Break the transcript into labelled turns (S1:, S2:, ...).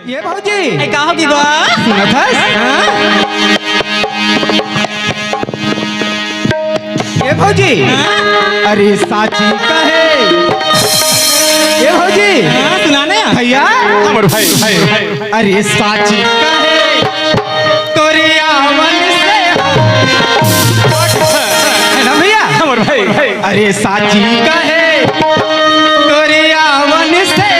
S1: ये भौजी
S2: ए का हो की गो
S1: सुनत हस ये भौजी अरे साची कहे ये भौजी
S2: सुनाने
S1: भैया
S3: हमर भाई भाई
S1: अरे साची कहे तोरे आवन से है ना भैया
S3: हमर भाई भाई
S1: अरे साची कहे तोरे आवन से